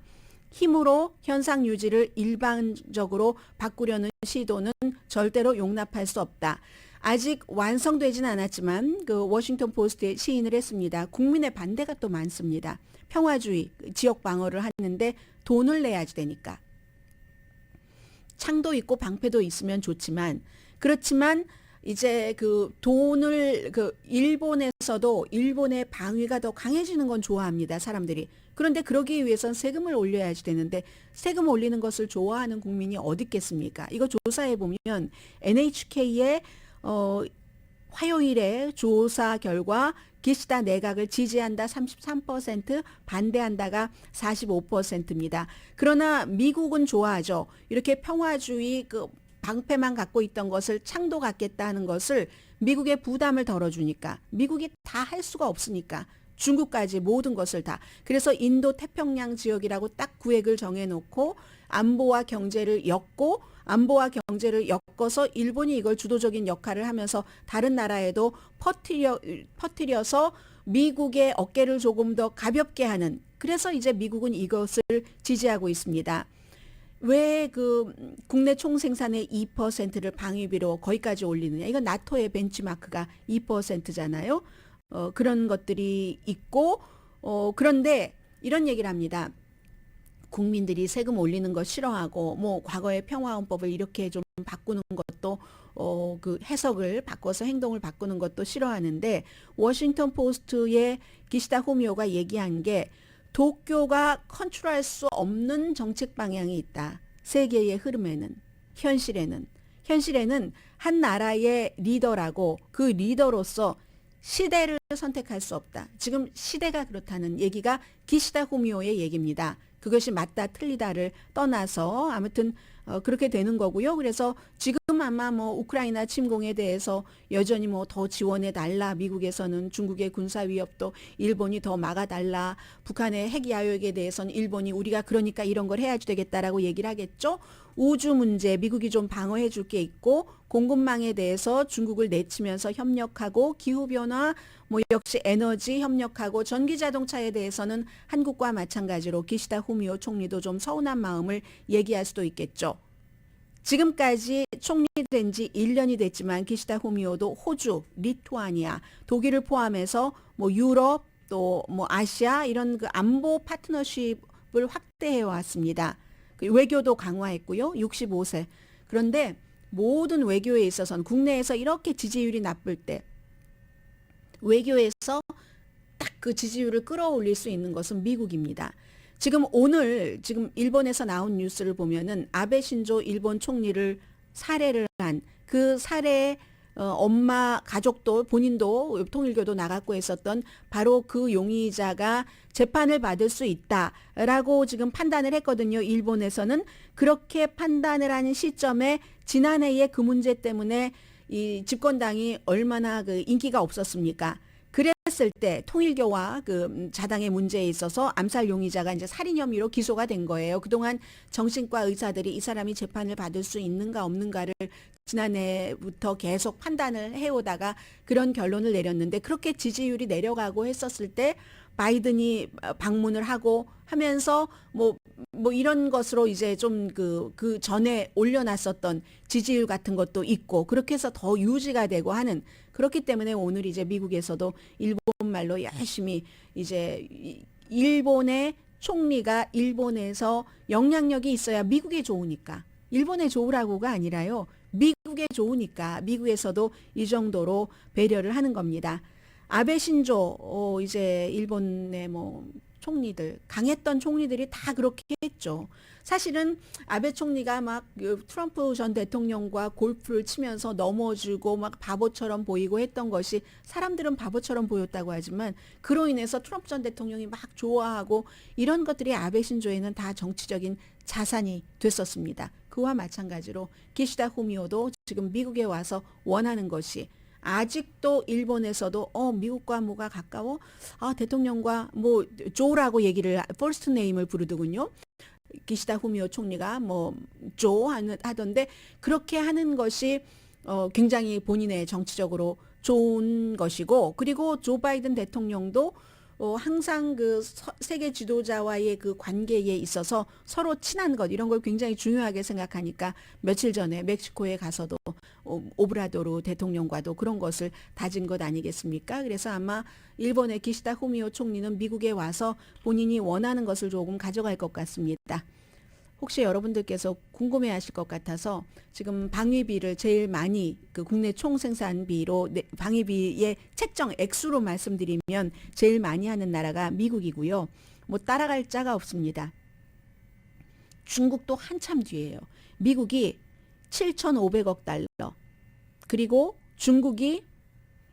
Speaker 6: 힘으로 현상 유지를 일반적으로 바꾸려는 시도는 절대로 용납할 수 없다. 아직 완성되지는 않았지만 그 워싱턴 포스트에 시인을 했습니다. 국민의 반대가 또 많습니다. 평화주의, 지역 방어를 하는데 돈을 내야지 되니까. 창도 있고 방패도 있으면 좋지만 그렇지만 이제 그 돈을 일본에서도 일본의 방위가 더 강해지는 건 좋아합니다. 사람들이. 그런데 그러기 위해선 세금을 올려야지 되는데 세금 올리는 것을 좋아하는 국민이 어디 있겠습니까? 이거 조사해 보면 NHK의 화요일에 조사 결과 기시다 내각을 지지한다 33%, 반대한다가 45%입니다. 그러나 미국은 좋아하죠. 이렇게 평화주의 그 방패만 갖고 있던 것을 창도 갖겠다 하는 것을 미국의 부담을 덜어주니까 미국이 다 할 수가 없으니까 중국까지 모든 것을 다. 그래서 인도 태평양 지역이라고 딱 구획을 정해놓고 안보와 경제를 엮어서 일본이 이걸 주도적인 역할을 하면서 다른 나라에도 퍼뜨려서 미국의 어깨를 조금 더 가볍게 하는. 그래서 이제 미국은 이것을 지지하고 있습니다. 왜 그 국내 총생산의 2%를 방위비로 거기까지 올리느냐. 이건 나토의 벤치마크가 2%잖아요. 그런 것들이 있고 그런데 이런 얘기를 합니다. 국민들이 세금 올리는 거 싫어하고 뭐 과거의 평화헌법을 이렇게 좀 바꾸는 것도 그 해석을 바꿔서 행동을 바꾸는 것도 싫어하는데 워싱턴 포스트의 기시다 후미오가 얘기한 게 도쿄가 컨트롤할 수 없는 정책 방향이 있다. 세계의 흐름에는 현실에는 한 나라의 리더라고 그 리더로서 시대를 선택할 수 없다. 지금 시대가 그렇다는 얘기가 기시다 후미오의 얘기입니다. 그것이 맞다 틀리다를 떠나서 아무튼 그렇게 되는 거고요. 그래서 지금 아마 뭐 우크라이나 침공에 대해서 여전히 뭐 더 지원해 달라. 미국에서는 중국의 군사 위협도 일본이 더 막아달라. 북한의 핵 야욕에 대해서는 일본이 우리가 그러니까 이런 걸 해야지 되겠다라고 얘기를 하겠죠. 우주 문제 미국이 좀 방어해 줄 게 있고 공급망에 대해서 중국을 내치면서 협력하고 기후변화 뭐 역시 에너지 협력하고 전기자동차에 대해서는 한국과 마찬가지로 기시다 후미오 총리도 좀 서운한 마음을 얘기할 수도 있겠죠. 지금까지 총리된 지 1년이 됐지만 기시다 후미오도 호주, 리투아니아, 독일을 포함해서 뭐 유럽 또 뭐 아시아 이런 그 안보 파트너십을 확대해 왔습니다. 외교도 강화했고요. 65세. 그런데 모든 외교에 있어서는 국내에서 이렇게 지지율이 나쁠 때 외교에서 딱 그 지지율을 끌어올릴 수 있는 것은 미국입니다. 지금 오늘 지금 일본에서 나온 뉴스를 보면은 아베 신조 일본 총리를 살해를 한 그 살해 엄마 가족도 본인도 통일교도 나갔고 했었던 바로 그 용의자가 재판을 받을 수 있다라고 지금 판단을 했거든요. 일본에서는 그렇게 판단을 하는 시점에 지난해에 그 문제 때문에 이 집권당이 얼마나 그 인기가 없었습니까? 그랬을 때 통일교와 그 자당의 문제에 있어서 암살 용의자가 이제 살인 혐의로 기소가 된 거예요. 그동안 정신과 의사들이 이 사람이 재판을 받을 수 있는가 없는가를 지난해부터 계속 판단을 해오다가 그런 결론을 내렸는데 그렇게 지지율이 내려가고 했었을 때 바이든이 방문을 하고 하면서 뭐 이런 것으로 이제 좀 그 전에 올려놨었던 지지율 같은 것도 있고 그렇게 해서 더 유지가 되고 하는 그렇기 때문에 오늘 이제 미국에서도 일본 말로 열심히 이제 일본의 총리가 일본에서 영향력이 있어야 미국에 좋으니까 일본에 좋으라고가 아니라요. 미국에 좋으니까 미국에서도 이 정도로 배려를 하는 겁니다. 아베 신조 이제 일본의 뭐 총리들 강했던 총리들이 다 그렇게 했죠. 사실은 아베 총리가 막 트럼프 전 대통령과 골프를 치면서 넘어지고 막 바보처럼 보이고 했던 것이 사람들은 바보처럼 보였다고 하지만 그로 인해서 트럼프 전 대통령이 막 좋아하고 이런 것들이 아베 신조에는 다 정치적인 자산이 됐었습니다. 그와 마찬가지로 기시다 후미오도 지금 미국에 와서 원하는 것이 아직도 일본에서도 미국과 뭐가 가까워? 대통령과 뭐 조라고 얘기를 퍼스트 네임을 부르더군요. 기시다 후미오 총리가 뭐 조 하던데 그렇게 하는 것이 굉장히 본인의 정치적으로 좋은 것이고 그리고 조 바이든 대통령도 항상 그 세계 지도자와의 그 관계에 있어서 서로 친한 것 이런 걸 굉장히 중요하게 생각하니까 며칠 전에 멕시코에 가서도 오브라도르 대통령과도 그런 것을 다진 것 아니겠습니까? 그래서 아마 일본의 기시다 후미오 총리는 미국에 와서 본인이 원하는 것을 조금 가져갈 것 같습니다. 혹시 여러분들께서 궁금해하실 것 같아서 지금 방위비를 제일 많이 그 국내 총생산비로 방위비의 책정 액수로 말씀드리면 제일 많이 하는 나라가 미국이고요. 뭐 따라갈 자가 없습니다. 중국도 한참 뒤에요. 미국이 7,500억 달러 그리고 중국이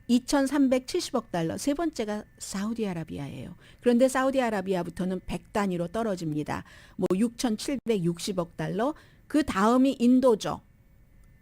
Speaker 6: 2,370억 달러 세 번째가 사우디아라비아예요. 그런데 사우디아라비아부터는 100단위로 떨어집니다. 뭐 6,760억 달러 그 다음이 인도죠.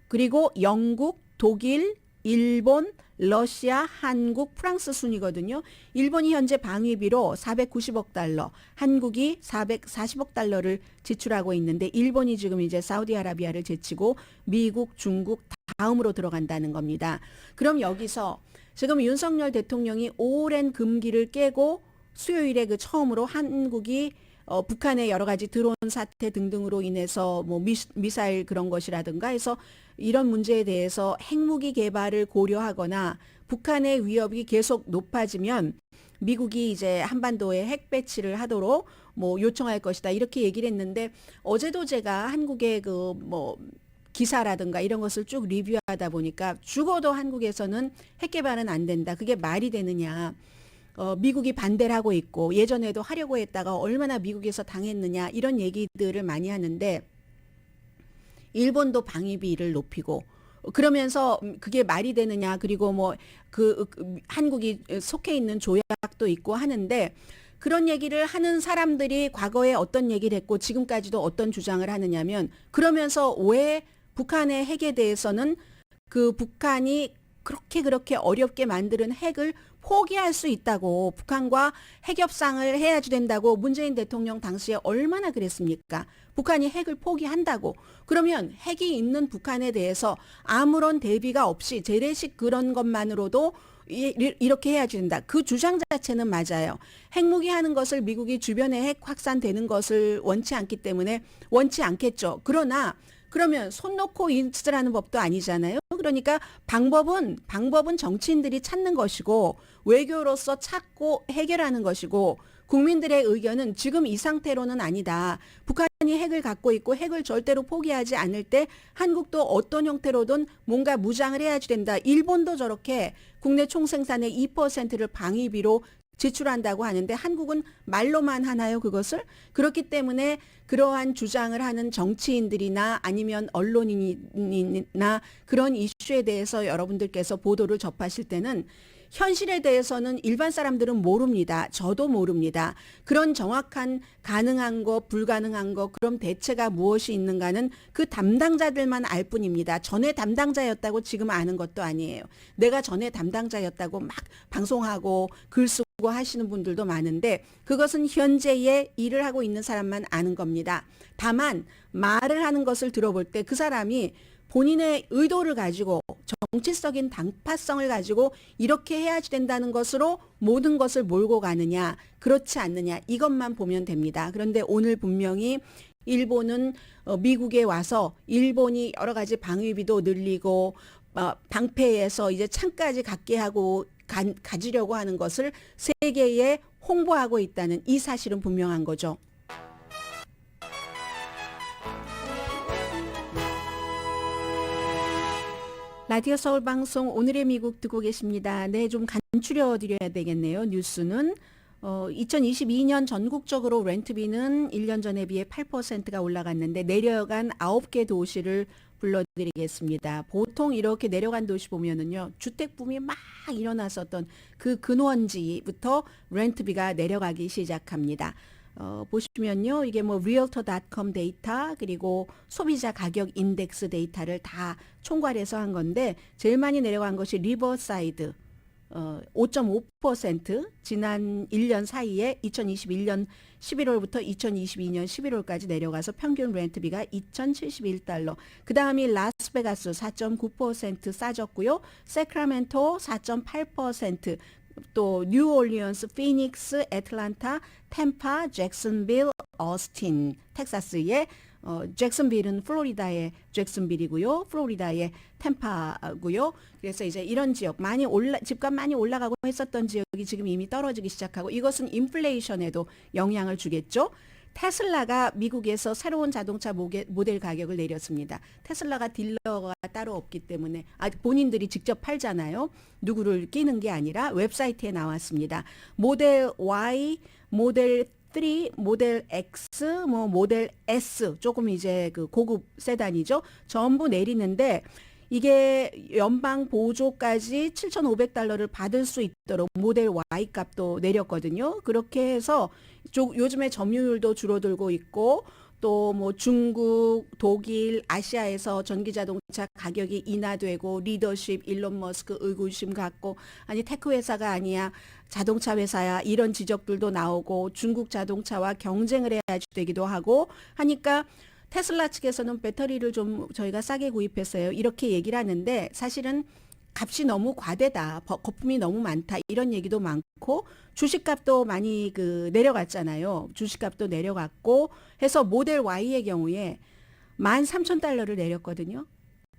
Speaker 6: 그리고 영국, 독일, 일본, 러시아, 한국, 프랑스 순이거든요. 일본이 현재 방위비로 490억 달러, 한국이 440억 달러를 지출하고 있는데 일본이 지금 이제 사우디아라비아를 제치고 미국, 중국 다음으로 들어간다는 겁니다. 그럼 여기서 지금 윤석열 대통령이 오랜 금기를 깨고 수요일에 그 처음으로 한국이 북한의 여러 가지 드론 사태 등등으로 인해서 뭐 미사일 그런 것이라든가 해서 이런 문제에 대해서 핵무기 개발을 고려하거나 북한의 위협이 계속 높아지면 미국이 이제 한반도에 핵 배치를 하도록 뭐 요청할 것이다 이렇게 얘기를 했는데 어제도 제가 한국의 그 뭐 기사라든가 이런 것을 쭉 리뷰하다 보니까 죽어도 한국에서는 핵 개발은 안 된다. 그게 말이 되느냐. 미국이 반대를 하고 있고 예전에도 하려고 했다가 얼마나 미국에서 당했느냐 이런 얘기들을 많이 하는데 일본도 방위비를 높이고 그러면서 그게 말이 되느냐 그리고 뭐 한국이 속해 있는 조약도 있고 하는데 그런 얘기를 하는 사람들이 과거에 어떤 얘기를 했고 지금까지도 어떤 주장을 하느냐면 그러면서 왜 북한의 핵에 대해서는 그 북한이 그렇게 어렵게 만드는 핵을 포기할 수 있다고 북한과 핵 협상을 해야지 된다고 문재인 대통령 당시에 얼마나 그랬습니까? 북한이 핵을 포기한다고. 그러면 핵이 있는 북한에 대해서 아무런 대비가 없이 재래식 그런 것만으로도 이렇게 해야지 된다. 그 주장 자체는 맞아요. 핵무기 하는 것을 미국이 주변에 핵 확산되는 것을 원치 않기 때문에 원치 않겠죠. 그러면 손 놓고 있으라는 법도 아니잖아요. 그러니까 방법은 정치인들이 찾는 것이고 외교로서 찾고 해결하는 것이고 국민들의 의견은 지금 이 상태로는 아니다. 북한이 핵을 갖고 있고 핵을 절대로 포기하지 않을 때 한국도 어떤 형태로든 뭔가 무장을 해야지 된다. 일본도 저렇게 국내 총생산의 2%를 방위비로 지출한다고 하는데 한국은 말로만 하나요, 그것을? 그렇기 때문에 그러한 주장을 하는 정치인들이나 아니면 언론인이나 그런 이슈에 대해서 여러분들께서 보도를 접하실 때는 현실에 대해서는 일반 사람들은 모릅니다. 저도 모릅니다. 그런 정확한 가능한 거, 불가능한 거, 그럼 대체가 무엇이 있는가는 그 담당자들만 알 뿐입니다. 전에 담당자였다고 지금 아는 것도 아니에요. 내가 전에 담당자였다고 막 방송하고 글 쓰고 하시는 분들도 많은데 그것은 현재의 일을 하고 있는 사람만 아는 겁니다. 다만 말을 하는 것을 들어볼 때 그 사람이 본인의 의도를 가지고 정치적인 당파성을 가지고 이렇게 해야지 된다는 것으로 모든 것을 몰고 가느냐 그렇지 않느냐 이것만 보면 됩니다. 그런데 오늘 분명히 일본은 미국에 와서 일본이 여러 가지 방위비도 늘리고 방패에서 이제 창까지 갖게 하고 가지려고 하는 것을 세계에 홍보하고 있다는 이 사실은 분명한 거죠. 라디오 서울 방송 오늘의 미국 듣고 계십니다. 네, 좀 간추려 드려야 되겠네요. 뉴스는 2022년 전국적으로 렌트비는 1년 전에 비해 8%가 올라갔는데 내려간 9개 도시를 불러드리겠습니다. 보통 이렇게 내려간 도시 보면은요, 주택붐이 막 일어났었던 그 근원지부터 렌트비가 내려가기 시작합니다. 보시면요, 이게 뭐 realtor.com 데이터 그리고 소비자 가격 인덱스 데이터를 다 총괄해서 한 건데 제일 많이 내려간 것이 리버사이드 5.5% 지난 1년 사이에 2021년 11월부터 2022년 11월까지 내려가서 평균 렌트비가 2,071달러. 그 다음이 라스베가스 4.9% 싸졌고요. 세크라멘토 4.8%. 또 뉴올리언스, 피닉스, 애틀란타, 템파, 잭슨빌, 어스틴, 텍사스의 잭슨빌은 플로리다의 잭슨빌이고요. 플로리다의 템파고요. 그래서 이제 이런 지역 집값 많이 올라가고 했었던 지역이 지금 이미 떨어지기 시작하고 이것은 인플레이션에도 영향을 주겠죠. 테슬라가 미국에서 새로운 자동차 모델 가격을 내렸습니다. 테슬라가 딜러가 따로 없기 때문에 본인들이 직접 팔잖아요. 누구를 끼는 게 아니라 웹사이트에 나왔습니다. 모델 Y, 모델 3, 모델 X, 모델 S 조금 이제 그 고급 세단이죠. 전부 내리는데 이게 연방 보조까지 7,500달러를 받을 수 있도록 모델 Y 값도 내렸거든요. 그렇게 해서 요즘에 점유율도 줄어들고 있고 또 뭐 중국, 독일, 아시아에서 전기자동차 가격이 인하되고 리더십, 일론 머스크 의구심 갖고 아니 테크 회사가 아니야 자동차 회사야 이런 지적들도 나오고 중국 자동차와 경쟁을 해야지 되기도 하고 하니까 테슬라 측에서는 배터리를 좀 저희가 싸게 구입했어요. 이렇게 얘기를 하는데 사실은 값이 너무 과대다. 거품이 너무 많다. 이런 얘기도 많고 주식값도 많이 내려갔잖아요. 주식값도 내려갔고 해서 모델 Y의 경우에 13,000달러를 내렸거든요.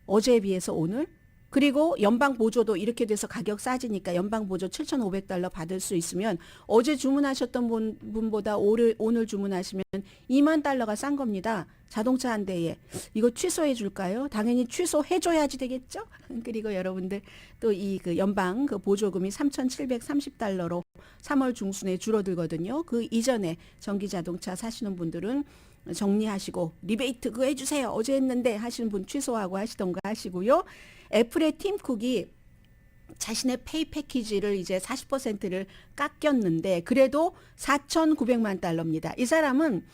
Speaker 6: 어제에 비해서 오늘. 그리고 연방 보조도 이렇게 돼서 가격 싸지니까 연방 보조 7,500달러 받을 수 있으면 어제 주문하셨던 분보다 오늘 주문하시면 2만 달러가 싼 겁니다. 자동차 한 대에. 이거 취소해 줄까요? 당연히 취소해 줘야지 되겠죠? 그리고 여러분들 또 이 연방 보조금이 3,730달러로 3월 중순에 줄어들거든요. 그 이전에 전기 자동차 사시는 분들은 정리하시고 리베이트 그거 해주세요. 어제 했는데 하시는 분 취소하고 하시던가 하시고요. 애플의 팀 쿡이 자신의 페이 패키지를 이제 40%를 깎였는데 그래도 4,900만 달러입니다. 이 사람은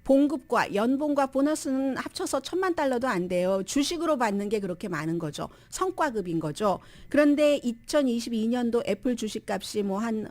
Speaker 6: 봉급과 연봉과 보너스는 합쳐서 1,000만 달러도 안 돼요. 주식으로 받는 게 그렇게 많은 거죠. 성과급인 거죠. 그런데 2022년도 애플 주식값이 뭐 한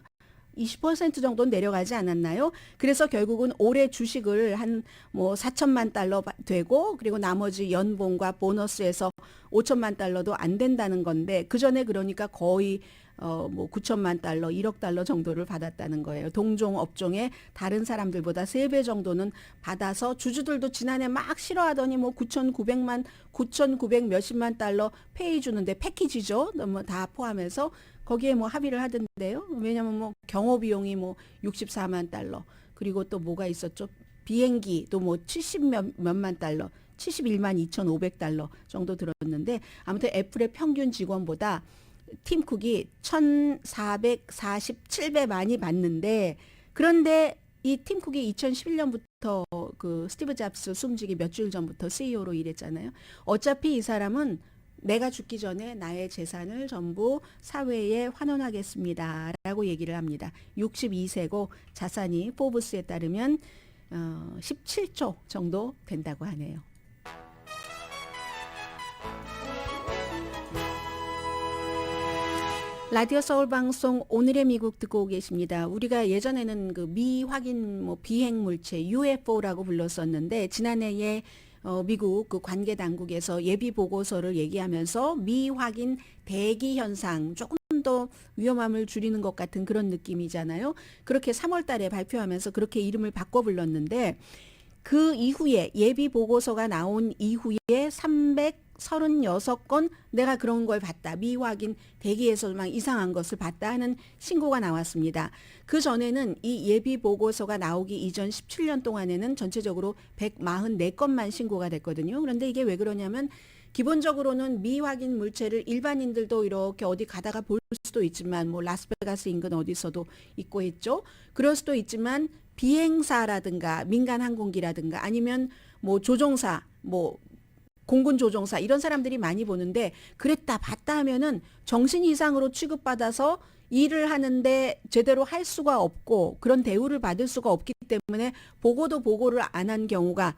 Speaker 6: 20% 정도는 내려가지 않았나요? 그래서 결국은 올해 주식을 한 뭐 4천만 달러 되고 그리고 나머지 연봉과 보너스에서 5천만 달러도 안 된다는 건데 그 전에 그러니까 거의 뭐 9천만 달러, 1억 달러 정도를 받았다는 거예요. 동종 업종의 다른 사람들보다 3배 정도는 받아서 주주들도 지난해 막 싫어하더니 뭐 9,900만, 9,900 몇십만 달러 페이 주는데 패키지죠. 너무 다 포함해서 거기에 뭐 합의를 하던데요. 왜냐면 뭐 경호 비용이 뭐 64만 달러 그리고 또 뭐가 있었죠? 비행기도 뭐 70몇만 달러, 71만 2,500달러 정도 들었는데 아무튼 애플의 평균 직원보다 팀 쿡이 1,447배 많이 받는데 그런데 이 팀 쿡이 2011년부터 그 스티브 잡스 숨지기 몇 주일 전부터 CEO로 일했잖아요. 어차피 이 사람은 내가 죽기 전에 나의 재산을 전부 사회에 환원하겠습니다. 라고 얘기를 합니다. 62세고 자산이 포브스에 따르면 17조 정도 된다고 하네요. 라디오 서울 방송 오늘의 미국 듣고 계십니다. 우리가 예전에는 그 미확인 뭐 비행 물체 UFO라고 불렀었는데 지난해에 미국 그 관계 당국에서 예비 보고서를 얘기하면서 미확인 대기 현상 조금 더 위험함을 줄이는 것 같은 그런 느낌이잖아요. 그렇게 3월 달에 발표하면서 그렇게 이름을 바꿔 불렀는데 그 이후에 예비 보고서가 나온 이후에 336건 내가 그런 걸 봤다. 미확인 대기에서 막 이상한 것을 봤다 하는 신고가 나왔습니다. 그 전에는 이 예비 보고서가 나오기 이전 17년 동안에는 전체적으로 144건만 신고가 됐거든요. 그런데 이게 왜 그러냐면 기본적으로는 미확인 물체를 일반인들도 이렇게 어디 가다가 볼 수도 있지만 뭐 라스베가스 인근 어디서도 있고 했죠. 그럴 수도 있지만 비행사라든가 민간 항공기라든가 아니면 뭐 조종사 뭐 공군 조종사 이런 사람들이 많이 보는데 그랬다 봤다 하면은 정신 이상으로 취급받아서 일을 하는데 제대로 할 수가 없고 그런 대우를 받을 수가 없기 때문에 보고를 안 한 경우가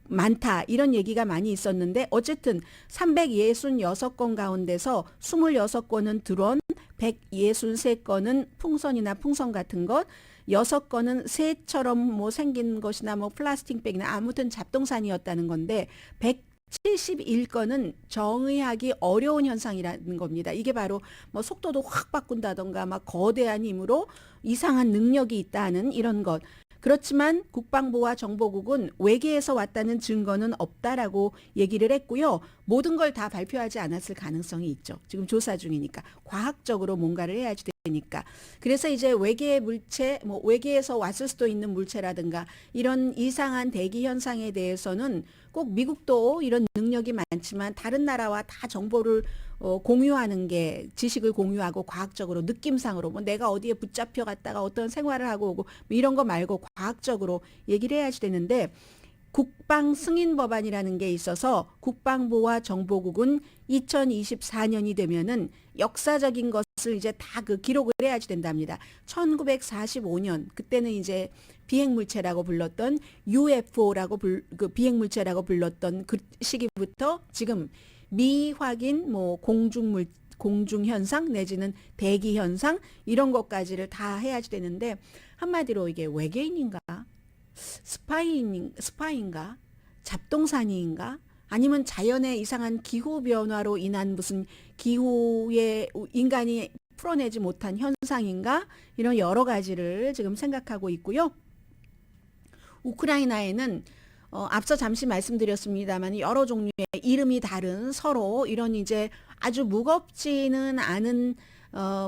Speaker 6: 많다 이런 얘기가 많이 있었는데 어쨌든 366건 가운데서 26건은 드론, 163건은 풍선이나 풍선 같은 것 6건은 새처럼 뭐 생긴 것이나 뭐 플라스틱 백이나 아무튼 잡동산이었다는 건데 171건은 정의하기 어려운 현상이라는 겁니다. 이게 바로 뭐 속도도 확 바꾼다던가 막 거대한 힘으로 이상한 능력이 있다는 이런 것. 그렇지만 국방부와 정보국은 외계에서 왔다는 증거는 없다라고 얘기를 했고요. 모든 걸 다 발표하지 않았을 가능성이 있죠. 지금 조사 중이니까. 과학적으로 뭔가를 해야지 되니까. 그래서 이제 외계 물체, 뭐 외계에서 왔을 수도 있는 물체라든가 이런 이상한 대기 현상에 대해서는 꼭 미국도 이런 능력이 많지만 다른 나라와 다 정보를 공유하는 게 지식을 공유하고 과학적으로 느낌상으로 뭐 내가 어디에 붙잡혀 갔다가 어떤 생활을 하고 오고 뭐 이런 거 말고 과학적으로 얘기를 해야지 되는데 국방 승인 법안이라는 게 있어서 국방부와 정보국은 2024년이 되면은 역사적인 것을 이제 다 그 기록을 해야지 된답니다. 1945년 그때는 이제 비행물체라고 불렀던 UFO라고 그 비행물체라고 불렀던 그 시기부터 지금 미확인 뭐 공중 현상 내지는 대기 현상 이런 것까지를 다 해야지 되는데 한마디로 이게 외계인인가? 스파이인가? 잡동사니인가? 아니면 자연의 이상한 기후 변화로 인한 무슨 기후에 인간이 풀어내지 못한 현상인가? 이런 여러 가지를 지금 생각하고 있고요. 우크라이나에는 앞서 잠시 말씀드렸습니다만 여러 종류의 이름이 다른 서로 이런 이제 아주 무겁지는 않은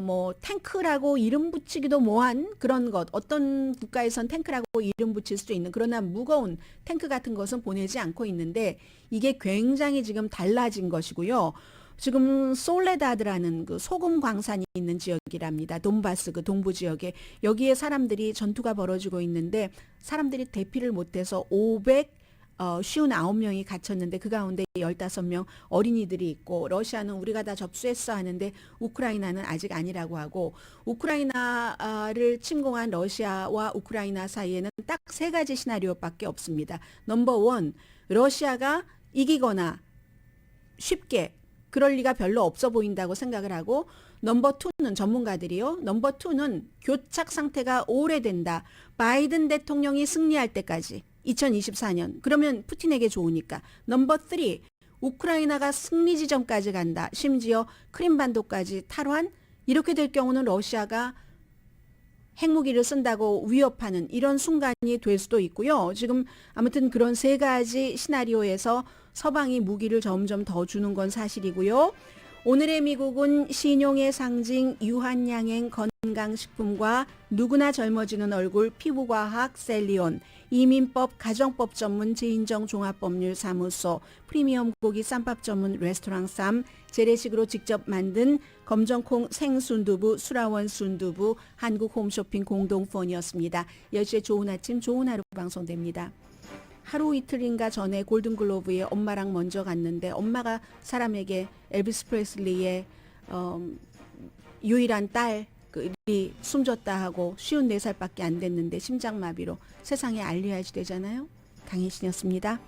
Speaker 6: 뭐 탱크라고 이름 붙이기도 뭐한 그런 것 어떤 국가에선 탱크라고 이름 붙일 수도 있는 그러나 무거운 탱크 같은 것은 보내지 않고 있는데 이게 굉장히 지금 달라진 것이고요. 지금 솔레다드라는 그 소금 광산이 있는 지역이랍니다. 돈바스 그 동부 지역에 여기에 사람들이 전투가 벌어지고 있는데 사람들이 대피를 못해서 59명이 갇혔는데 그 가운데 15명 어린이들이 있고, 러시아는 우리가 다 접수했어 하는데 우크라이나는 아직 아니라고 하고, 우크라이나를 침공한 러시아와 우크라이나 사이에는 딱 3가지 시나리오밖에 없습니다. 넘버 1, 러시아가 이기거나 쉽게 그럴 리가 별로 없어 보인다고 생각을 하고, 넘버 2는 전문가들이요. 넘버 2는 교착 상태가 오래된다. 바이든 대통령이 승리할 때까지 2024년. 그러면 푸틴에게 좋으니까. 넘버 3, 우크라이나가 승리 지점까지 간다. 심지어 크림반도까지 탈환. 이렇게 될 경우는 러시아가 핵무기를 쓴다고 위협하는 이런 순간이 될 수도 있고요. 지금 아무튼 그런 3가지 시나리오에서 서방이 무기를 점점 더 주는 건 사실이고요. 오늘의 미국은 신용의 상징 유한양행 건강식품과 누구나 젊어지는 얼굴 피부과학 셀리온, 이민법 가정법 전문 제인정 종합법률사무소, 프리미엄 고기 쌈밥 전문 레스토랑 쌈, 재래식으로 직접 만든 검정콩 생순두부, 수라원 순두부, 한국 홈쇼핑 공동폰이었습니다. 10시에 좋은 아침 좋은 하루 방송됩니다. 하루 이틀인가 전에 골든글로브에 엄마랑 먼저 갔는데, 엄마가 사람에게 엘비스 프레슬리의 유일한 딸이 숨졌다 하고 54살밖에 안 됐는데 심장마비로 세상에 알려야지 되잖아요. 강혜신이었습니다.